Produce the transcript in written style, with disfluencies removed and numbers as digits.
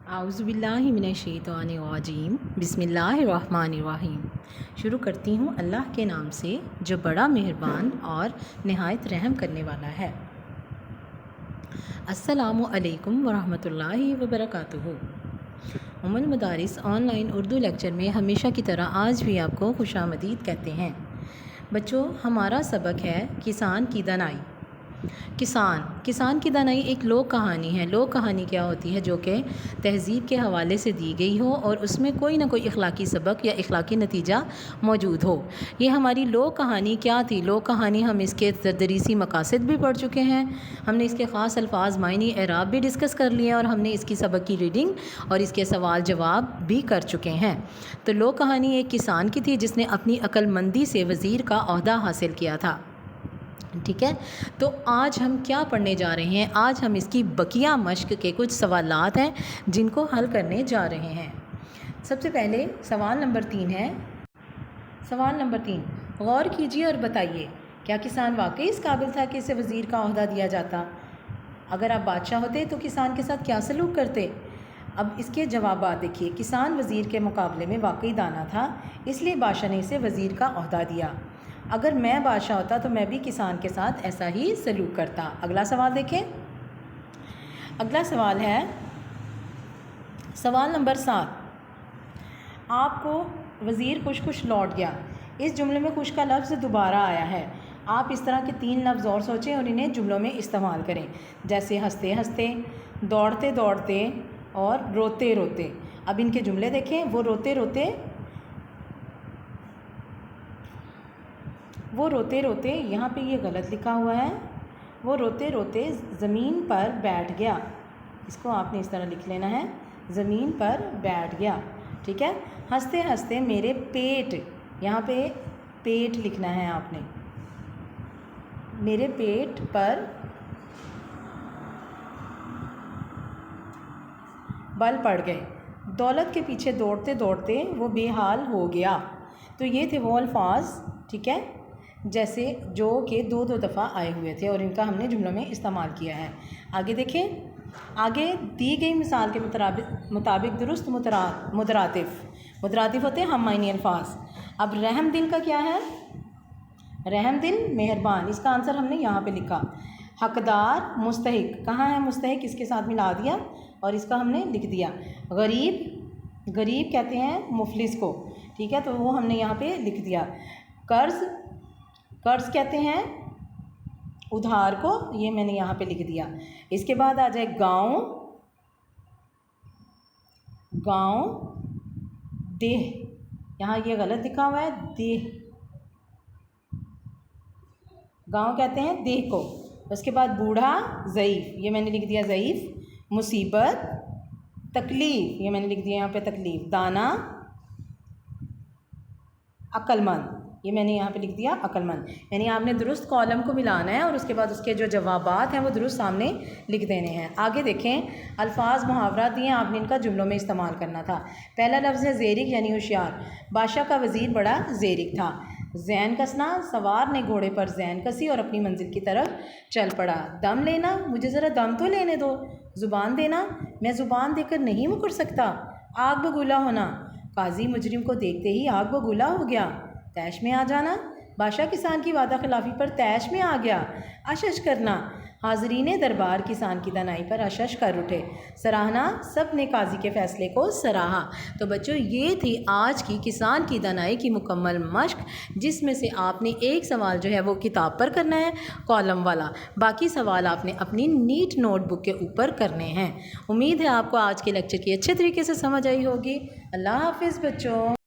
اعوذ باللہ من الشیطان الرجیم بسم اللہ الرحمن الرحیم۔ شروع کرتی ہوں اللہ کے نام سے جو بڑا مہربان اور نہایت رحم کرنے والا ہے۔ السلام علیکم ورحمۃ اللہ وبرکاتہ۔ ام المدارس آن لائن اردو لیکچر میں ہمیشہ کی طرح آج بھی آپ کو خوش آمدید کہتے ہیں۔ بچوں، ہمارا سبق ہے کسان کی دانائی۔ کسان کی دانائی ایک لوک کہانی ہے۔ لوک کہانی کیا ہوتی ہے؟ جو کہ تہذیب کے حوالے سے دی گئی ہو اور اس میں کوئی نہ کوئی اخلاقی سبق یا اخلاقی نتیجہ موجود ہو۔ یہ ہماری لوک کہانی کیا تھی؟ لوک کہانی ہم اس کے تدریسی مقاصد بھی پڑھ چکے ہیں، ہم نے اس کے خاص الفاظ معنی اعراب بھی ڈسکس کر لیے اور ہم نے اس کی سبق کی ریڈنگ اور اس کے سوال جواب بھی کر چکے ہیں۔ تو لوک کہانی ایک کسان کی تھی جس نے اپنی عقل مندی سے وزیر کا عہدہ حاصل کیا تھا۔ ٹھیک ہے، تو آج ہم کیا پڑھنے جا رہے ہیں؟ آج ہم اس کی بقیہ مشق کے کچھ سوالات ہیں جن کو حل کرنے جا رہے ہیں۔ سب سے پہلے سوال نمبر 3 ہے۔ سوال نمبر 3، غور کیجیے اور بتائیے کیا کسان واقعی اس قابل تھا کہ اسے وزیر کا عہدہ دیا جاتا؟ اگر آپ بادشاہ ہوتے تو کسان کے ساتھ کیا سلوک کرتے؟ اب اس کے جوابات دیکھیے۔ کسان وزیر کے مقابلے میں واقعی دانا تھا، اس لیے بادشاہ نے اسے وزیر کا عہدہ دیا۔ اگر میں بادشاہ ہوتا تو میں بھی کسان کے ساتھ ایسا ہی سلوک کرتا۔ اگلا سوال دیکھیں۔ اگلا سوال ہے سوال نمبر 7، آپ کو وزیر خوش لوٹ گیا۔ اس جملے میں خوش کا لفظ دوبارہ آیا ہے۔ آپ اس طرح کے 3 لفظ اور سوچیں اور انہیں جملوں میں استعمال کریں، جیسے ہنستے ہنستے، دوڑتے دوڑتے اور روتے روتے۔ اب ان کے جملے دیکھیں۔ وہ روتے روتے یہاں پہ یہ غلط لکھا ہوا ہے، وہ روتے روتے زمین پر بیٹھ گیا۔ اس کو آپ نے اس طرح لکھ لینا ہے، زمین پر بیٹھ گیا۔ ٹھیک ہے۔ ہنستے ہنستے میرے پیٹ، یہاں پہ پیٹ لکھنا ہے آپ نے، میرے پیٹ پر بل پڑ گئے۔ دولت کے پیچھے دوڑتے دوڑتے وہ بے حال ہو گیا۔ تو یہ تھے وہ الفاظ، ٹھیک ہے، جیسے جو کہ 2 دفعہ آئے ہوئے تھے اور ان کا ہم نے جملوں میں استعمال کیا ہے۔ آگے دیکھیں۔ آگے دی گئی مثال کے مطابق درست مترادف ہوتے ہیں ہم معنی الفاظ۔ اب رحم دل کا کیا ہے؟ رحم دل مہربان، اس کا آنسر ہم نے یہاں پہ لکھا۔ حقدار مستحق، کہاں ہے مستحق؟ اس کے ساتھ ملا دیا اور اس کا ہم نے لکھ دیا۔ غریب کہتے ہیں مفلس کو، ٹھیک ہے، تو وہ ہم نے یہاں پہ لکھ دیا۔ قرض کہتے ہیں ادھار کو، یہ میں نے یہاں پہ لکھ دیا۔ اس کے بعد آ جائے گاؤں دیہ، یہاں یہ غلط لکھا ہوا ہے، دیہ، گاؤں کہتے ہیں دیہ کو۔ اس کے بعد بوڑھا ضعیف، یہ میں نے لکھ دیا ضعیف۔ مصیبت تکلیف، یہ میں نے لکھ دیا یہاں پہ تکلیف۔ دانا عقل مند، یہ میں نے یہاں پہ لکھ دیا عقل مند۔ یعنی آپ نے درست کالم کو ملانا ہے اور اس کے بعد اس کے جو جوابات ہیں وہ درست سامنے لکھ دینے ہیں۔ آگے دیکھیں۔ الفاظ محاورات دیے، آپ نے ان کا جملوں میں استعمال کرنا تھا۔ پہلا لفظ ہے زیرک، یعنی ہوشیار۔ بادشاہ کا وزیر بڑا زیرک تھا۔ زین کسنا، سوار نے گھوڑے پر زین کسی اور اپنی منزل کی طرف چل پڑا۔ دم لینا، مجھے ذرا دم تو لینے دو۔ زبان دینا، میں زبان دے کر نہیں مکر سکتا۔ آگ بگولا ہونا، قاضی مجرم کو دیکھتے ہی آگ بگولا ہو گیا۔ تیش میں آ جانا، بادشاہ کسان کی وعدہ خلافی پر تیش میں آ گیا۔ اشش کرنا، حاضرین دربار کسان کی دانائی پر اشش کر اٹھے۔ سراہنا، سب نے قاضی کے فیصلے کو سراہا۔ تو بچوں، یہ تھی آج کی کسان کی دانائی کی مکمل مشق، جس میں سے آپ نے ایک سوال جو ہے وہ کتاب پر کرنا ہے، کالم والا۔ باقی سوال آپ نے اپنی نیٹ نوٹ بک کے اوپر کرنے ہیں۔ امید ہے آپ کو آج کے لیکچر کی اچھے طریقے سے سمجھ آئی ہوگی۔ اللہ حافظ بچوں۔